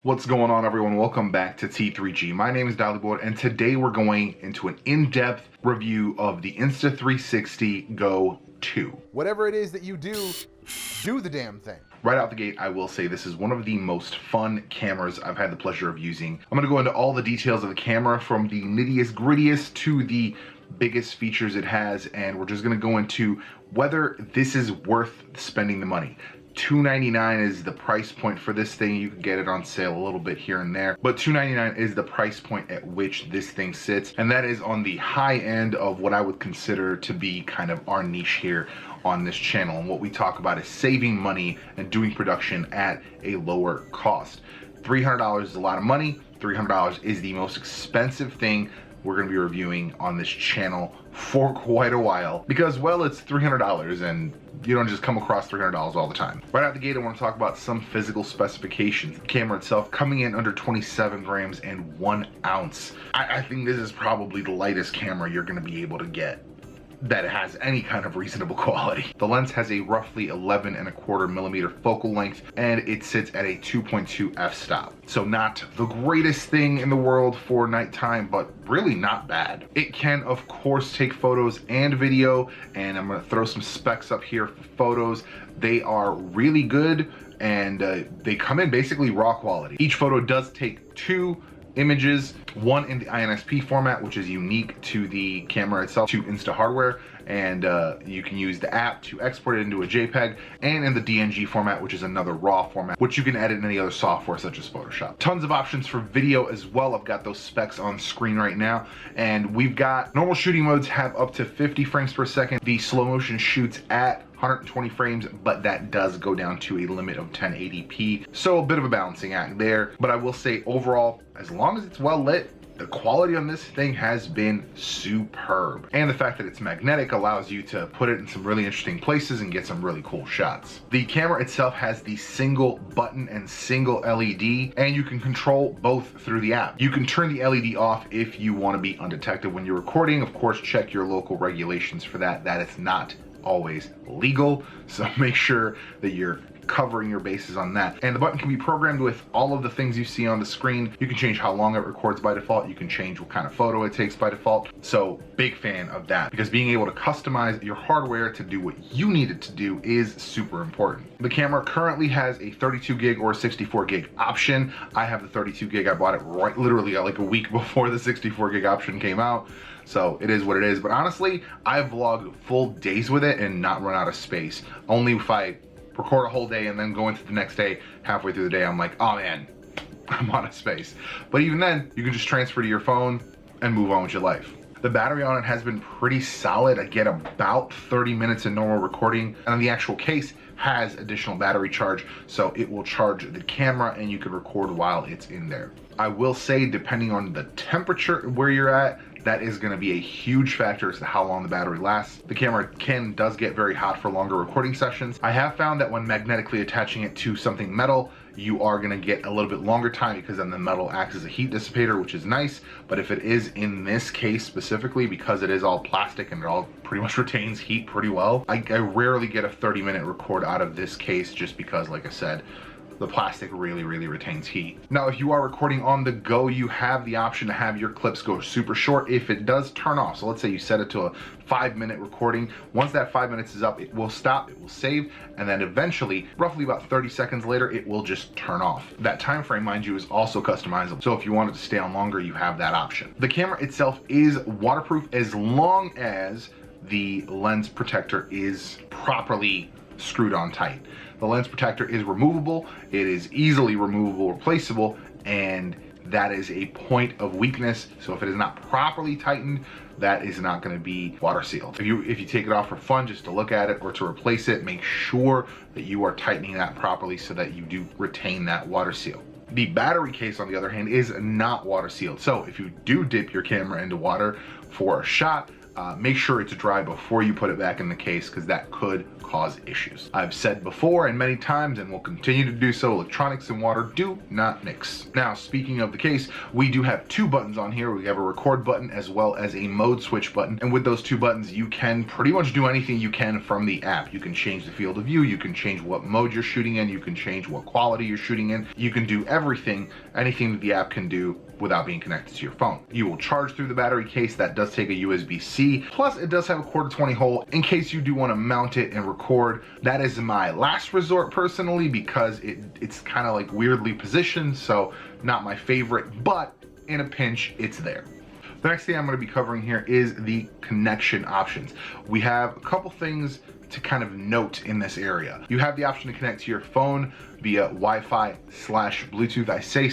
What's going on, everyone? Welcome back to T3G. My name is Dollyboard, and today we're going into an in-depth review of the Insta360 Go 2. Whatever it is that you do, do the damn thing. Right out the gate, I will say this is one of the most fun cameras I've had the pleasure of using. I'm going to go into all the details of the camera, from the nittiest grittiest to the biggest features it has, and we're just going to go into whether this is worth spending the money. $299 is the price point for this thing. You can get it on sale a little bit here and there, but $299 is the price point at which this thing sits, and that is on the high end of what I would consider to be kind of our niche here on this channel. And what we talk about is saving money and doing production at a lower cost. $300 is a lot of money. $300 is the most expensive thing we're going to be reviewing on this channel for quite a while, because, well, it's $300 and you don't just come across $300 all the time. Right out the gate, I want to talk about some physical specifications. The camera itself coming in under 27 grams and 1 ounce. I think this is probably the lightest camera you're going to be able to get that has any kind of reasonable quality. The lens has a roughly 11.25 millimeter focal length, and it sits at a 2.2 f-stop. So not the greatest thing in the world for nighttime, but really not bad. It can, of course, take photos and video, and I'm gonna throw some specs up here for photos. They are really good, and they come in basically raw quality. Each photo does take 2 images, one in the INSP format, which is unique to the camera itself, to Insta hardware, and you can use the app to export it into a JPEG, and in the DNG format, which is another raw format, which you can edit in any other software such as Photoshop. Tons of options for video as well. I've got those specs on screen right now, and we've got normal shooting modes have up to 50 frames per second. The slow motion shoots at 120 frames, but that does go down to a limit of 1080p. So a bit of a balancing act there. But I will say overall, as long as it's well lit, the quality on this thing has been superb. And the fact that it's magnetic allows you to put it in some really interesting places and get some really cool shots. The camera itself has the single button and single LED, and you can control both through the app. You can turn the LED off if you want to be undetected when you're recording. Of course, check your local regulations for that. That is not always legal, so make sure that you're covering your bases on that. And the button can be programmed with all of the things you see on the screen. You can change how long it records by default. You can change what kind of photo it takes by default. So big fan of that, because being able to customize your hardware to do what you need it to do is super important. The camera currently has a 32 gig or 64 gig option. I have the 32 gig. I bought it right literally like a week before the 64 gig option came out. So it is what it is. But honestly, I've vlogged full days with it and not run out of space. Only if I record a whole day and then go into the next day, halfway through the day, I'm like, oh man, I'm out of space. But even then, you can just transfer to your phone and move on with your life. The battery on it has been pretty solid. I get about 30 minutes in normal recording, and the actual case has additional battery charge, so it will charge the camera and you can record while it's in there. I will say, depending on the temperature where you're at, that is going to be a huge factor as to how long the battery lasts. The camera does get very hot for longer recording sessions. I have found that when magnetically attaching it to something metal, you are going to get a little bit longer time, because then the metal acts as a heat dissipator, which is nice. But if it is in this case specifically, because it is all plastic and it all pretty much retains heat pretty well, I rarely get a 30-minute record out of this case, just because, like I said, the plastic really retains heat. Now, if you are recording on the go, you have the option to have your clips go super short if it does turn off. So let's say you set it to a 5-minute recording. Once that 5 minutes is up, it will stop, it will save, and then eventually, roughly about 30 seconds later, it will just turn off. That time frame, mind you, is also customizable. So if you want it to stay on longer, you have that option. The camera itself is waterproof as long as the lens protector is properly screwed on tight. The lens protector is removable. It is easily removable, replaceable, and that is a point of weakness. So if it is not properly tightened, that is not going to be water sealed. If you take it off for fun, just to look at it or to replace it, make sure that you are tightening that properly so that you do retain that water seal. The battery case, on the other hand, is not water sealed. So if you do dip your camera into water for a shot, make sure it's dry before you put it back in the case, because that could cause issues. I've said before and many times, and will continue to do so, electronics and water do not mix. Now, speaking of the case, we do have two buttons on here. We have a record button as well as a mode switch button. And with those two buttons, you can pretty much do anything you can from the app. You can change the field of view, you can change what mode you're shooting in, you can change what quality you're shooting in. You can do everything, anything that the app can do without being connected to your phone. You will charge through the battery case. That does take a USB-C. Plus, it does have a 1/4-20 hole in case you do want to mount it and record. That is my last resort personally, because it's kind of like weirdly positioned, so not my favorite, but in a pinch, it's there. The next thing I'm going to be covering here is the connection options. We have a couple things to kind of note in this area. You have the option to connect to your phone via Wi-Fi / Bluetooth. I say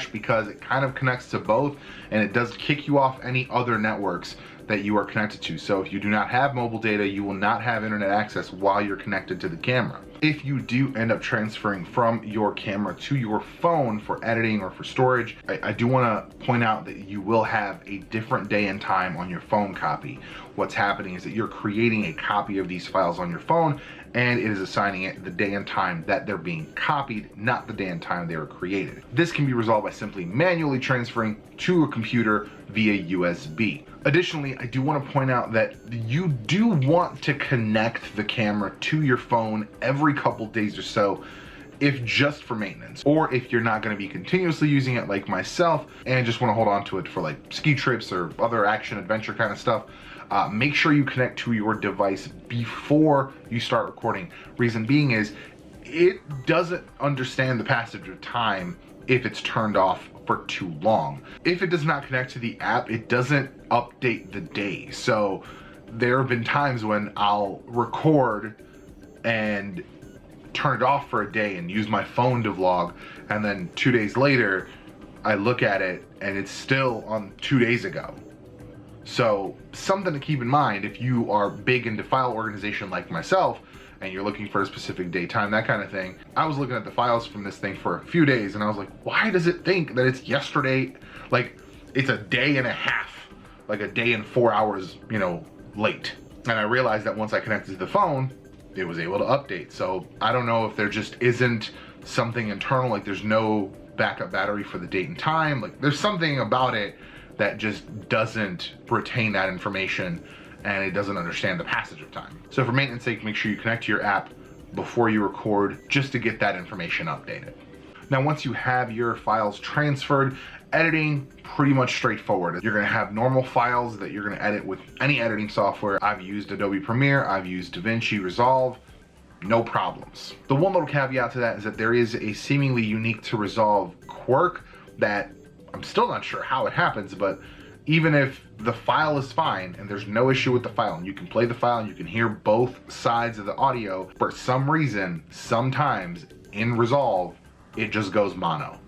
/ because it kind of connects to both, and it does kick you off any other networks that you are connected to. So if you do not have mobile data, you will not have internet access while you're connected to the camera. If you do end up transferring from your camera to your phone for editing or for storage, I do want to point out that you will have a different day and time on your phone copy. What's happening is that you're creating a copy of these files on your phone, and it is assigning it the day and time that they're being copied, not the day and time they were created. This can be resolved by simply manually transferring to a computer via USB. Additionally, I do want to point out that you do want to connect the camera to your phone every couple days or so, if just for maintenance, or if you're not going to be continuously using it like myself and just want to hold on to it for like ski trips or other action adventure kind of stuff. Make sure you connect to your device before you start recording. Reason being is it doesn't understand the passage of time if it's turned off for too long. If it does not connect to the app, it doesn't update the day. So there have been times when I'll record and turn it off for a day and use my phone to vlog, and then 2 days later I look at it and it's still on 2 days ago. So something to keep in mind if you are big into file organization like myself and you're looking for a specific daytime, that kind of thing. I was looking at the files from this thing for a few days and I was like, why does it think that it's yesterday? Like, it's a day and a half, like a day and 4 hours, you know, late. And I realized that once I connected to the phone, it was able to update. So I don't know if there just isn't something internal, like there's no backup battery for the date and time. Like there's something about it that just doesn't retain that information, and it doesn't understand the passage of time. So for maintenance sake, make sure you connect to your app before you record, just to get that information updated. Now, once you have your files transferred, editing, pretty much straightforward. You're gonna have normal files that you're gonna edit with any editing software. I've used Adobe Premiere, I've used DaVinci Resolve, no problems. The one little caveat to that is that there is a seemingly unique to Resolve quirk that I'm still not sure how it happens, but even if the file is fine and there's no issue with the file and you can play the file and you can hear both sides of the audio, for some reason, sometimes in Resolve, it just goes mono.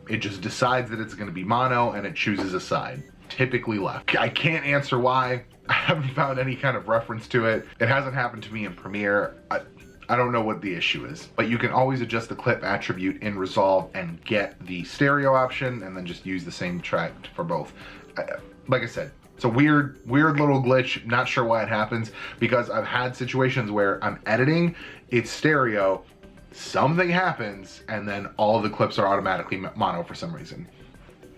It just decides that it's going to be mono and it chooses a side, typically left. I can't answer why. I haven't found any kind of reference to it. It hasn't happened to me in Premiere. I don't know what the issue is, but you can always adjust the clip attribute in Resolve and get the stereo option and then just use the same track for both. Like I said, it's a weird little glitch. Not sure why it happens, because I've had situations where I'm editing, it's stereo, something happens, and then all of the clips are automatically mono for some reason.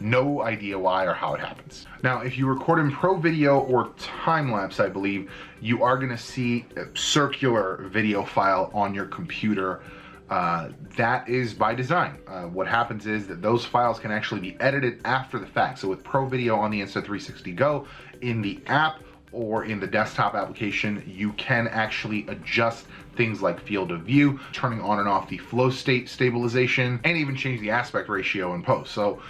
No idea why or how it happens. Now, if you record in Pro Video or Timelapse, I believe, you are gonna see a circular video file on your computer. That is by design. What happens is that those files can actually be edited after the fact. So with Pro Video on the Insta360 Go, in the app or in the desktop application, you can actually adjust things like field of view, turning on and off the flow state stabilization, and even change the aspect ratio in post. So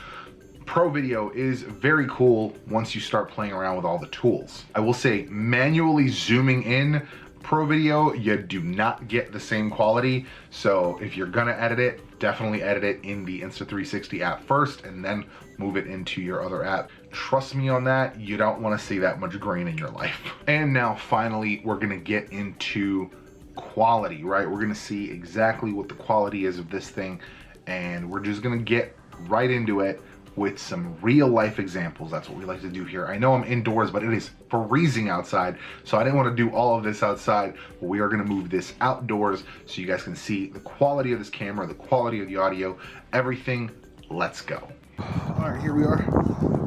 Pro Video is very cool once you start playing around with all the tools. I will say, manually zooming in Pro Video, you do not get the same quality. So if you're gonna edit it, definitely edit it in the Insta360 app first and then move it into your other app. Trust me on that, you don't wanna see that much green in your life. And now finally, we're gonna get into quality, right? We're gonna see exactly what the quality is of this thing, and we're just gonna get right into it with some real life examples. That's what we like to do here. I know I'm indoors, but it is freezing outside, so I didn't want to do all of this outside, but we are going to move this outdoors so you guys can see the quality of this camera, the quality of the audio, everything. Let's go. All right, here we are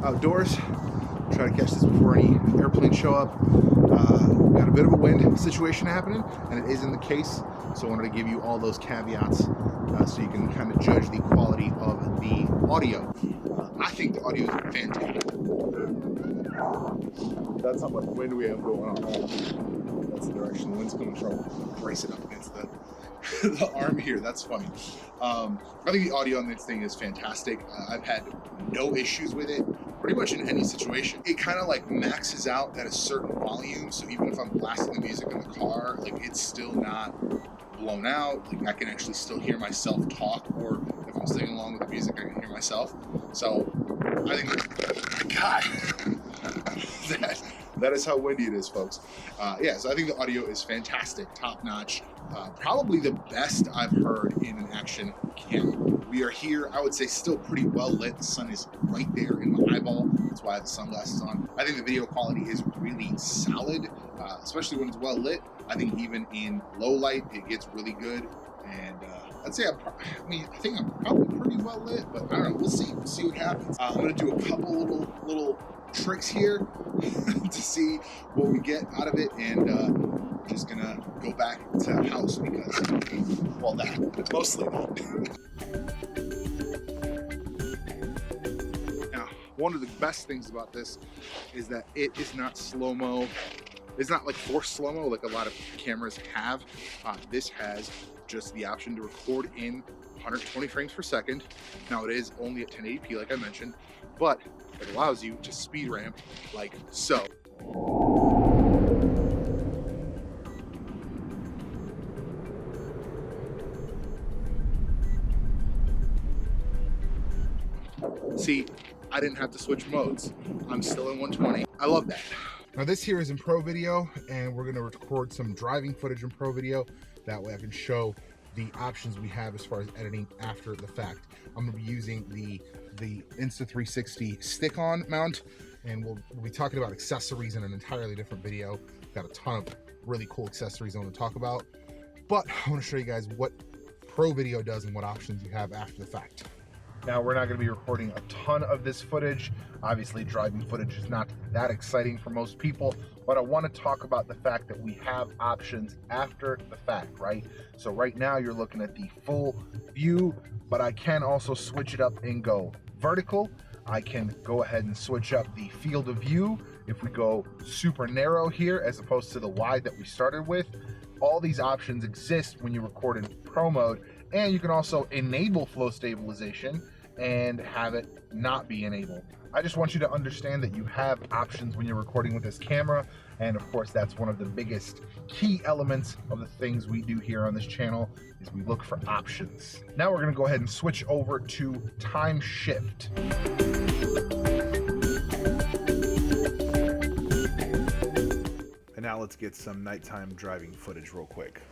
outdoors. Try to catch this before any airplanes show up. We got a bit of a wind situation happening, and it is in the case, so I wanted to give you all those caveats so you can kind of judge the quality of the audio. I think the audio is fantastic. That's how much wind we have going on. That's the direction the wind's coming from. Brace it up against the arm here. That's funny. I think the audio on this thing is fantastic. I've had no issues with it pretty much in any situation. It kind of like maxes out at a certain volume, so even if I'm blasting the music in the car, like it's still not blown out. Like I can actually still hear myself talk, or if I'm singing along with the music, I can hear myself. So I think, God, that is how windy it is, folks. Yeah, so I think the audio is fantastic, top notch. Probably the best I've heard in an action camera. We are here, I would say, still pretty well lit. The sun is right there in my eyeball. That's why I have the sunglasses on. I think the video quality is really solid, especially when it's well lit. I think even in low light, it gets really good. And I'd say I think I'm probably pretty well lit, but I don't know. We'll see. We'll see what happens. I'm gonna do a couple little tricks here to see what we get out of it, and just gonna go back to the house because, well, that mostly that. Now, one of the best things about this is that it is not slow-mo. It's not like forced slow-mo like a lot of cameras have. This has just the option to record in 120 frames per second. Now it is only at 1080p like I mentioned, but it allows you to speed ramp like so. See, I didn't have to switch modes. I'm still in 120. I love that. Now this here is in Pro Video, and we're gonna record some driving footage in Pro Video. That way I can show the options we have as far as editing after the fact. I'm gonna be using the Insta360 stick-on mount, and we'll be talking about accessories in an entirely different video. Got a ton of really cool accessories I want to talk about, but I want to show you guys what Pro Video does and what options you have after the fact. Now, we're not going to be recording a ton of this footage. Obviously, driving footage is not that exciting for most people, but I want to talk about the fact that we have options after the fact, right? So right now you're looking at the full view, but I can also switch it up and go vertical. I can go ahead and switch up the field of view. If we go super narrow here, as opposed to the wide that we started with, all these options exist when you record in Pro mode, and you can also enable flow stabilization and have it not be enabled. I just want you to understand that you have options when you're recording with this camera, and of course that's one of the biggest key elements of the things we do here on this channel is we look for options. Now we're going to go ahead and switch over to TimeShift. And now let's get some nighttime driving footage real quick.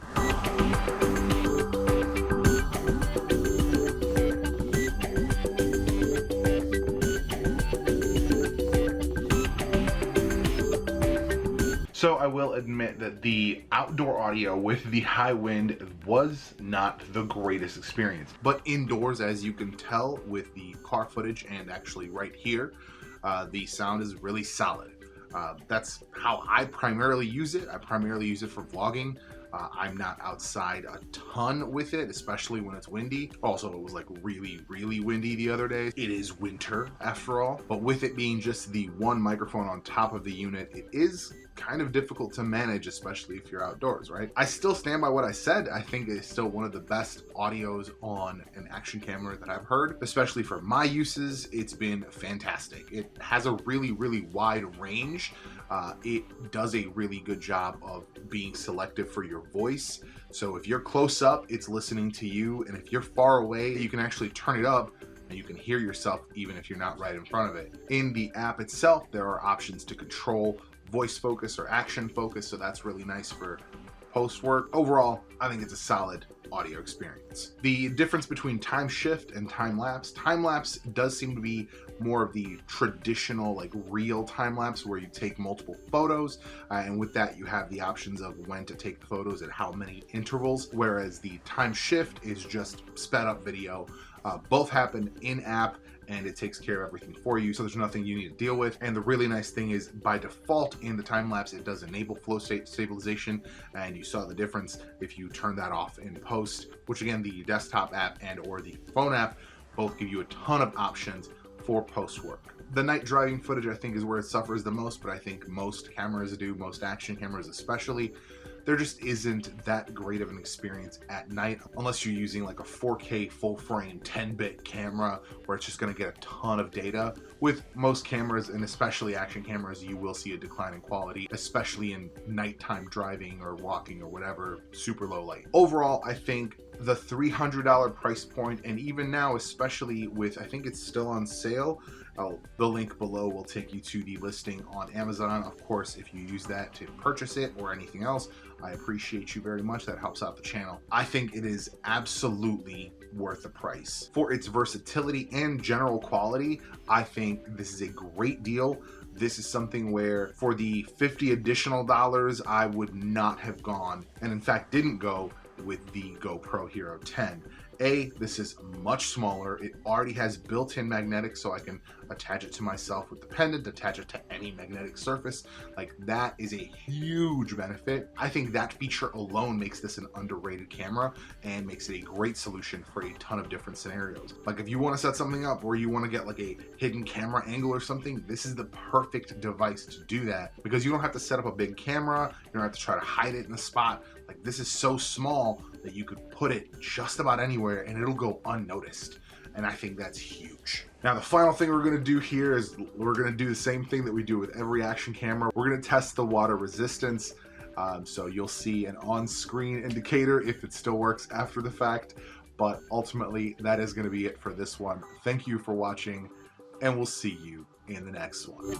So I will admit that the outdoor audio with the high wind was not the greatest experience. But indoors, as you can tell with the car footage and actually right here, the sound is really solid. That's how I primarily use it. I primarily use it for vlogging. I'm not outside a ton with it, especially when it's windy. Also, it was like really, really windy the other day. It is winter after all, but with it being just the one microphone on top of the unit, it is kind of difficult to manage, especially if you're outdoors, right? I still stand by what I said. I think it's still one of the best audios on an action camera that I've heard, especially for my uses. It's been fantastic. It has a really, really wide range. It does a really good job of being selective for your voice. So if you're close up, it's listening to you. And if you're far away, you can actually turn it up and you can hear yourself even if you're not right in front of it. In the app itself, there are options to control voice focus or action focus, so that's really nice for post work. Overall, I think it's a solid audio experience. The difference between TimeShift and Timelapse, Timelapse does seem to be more of the traditional, like real time-lapse where you take multiple photos, and with that you have the options of when to take the photos at how many intervals, whereas the TimeShift is just sped up video. Both happen in-app, and it takes care of everything for you, so there's nothing you need to deal with. And the really nice thing is, by default in the time lapse, it does enable flow state stabilization, and you saw the difference if you turn that off in post, which again, the desktop app and or the phone app both give you a ton of options for post work. The night driving footage, I think, is where it suffers the most, but I think most cameras do, most action cameras especially. There just isn't that great of an experience at night unless you're using like a 4K full frame 10-bit camera where it's just going to get a ton of data. With most cameras, and especially action cameras, you will see a decline in quality, especially in nighttime driving or walking or whatever, super low light. Overall, I think the $300 price point, and even now, especially with, I think it's still on sale, the link below will take you to the listing on Amazon. Of course, if you use that to purchase it or anything else, I appreciate you very much. That helps out the channel. I think it is absolutely worth the price. For its versatility and general quality, I think this is a great deal. This is something where for the $50 additional, I would not have gone, and in fact didn't go, with the GoPro Hero 10. This is much smaller. It already has built-in magnetics, so I can attach it to myself with the pendant, attach it to any magnetic surface. Like, that is a huge benefit. I think that feature alone makes this an underrated camera and makes it a great solution for a ton of different scenarios. Like, if you want to set something up or you want to get like a hidden camera angle or something, this is the perfect device to do that, because you don't have to set up a big camera, you don't have to try to hide it in a spot. Like, this is so small that you could put it just about anywhere and it'll go unnoticed. And I think that's huge. Now, the final thing we're gonna do here is we're gonna do the same thing that we do with every action camera. We're gonna test the water resistance. So you'll see an on-screen indicator if it still works after the fact. But ultimately, that is gonna be it for this one. Thank you for watching, and we'll see you in the next one.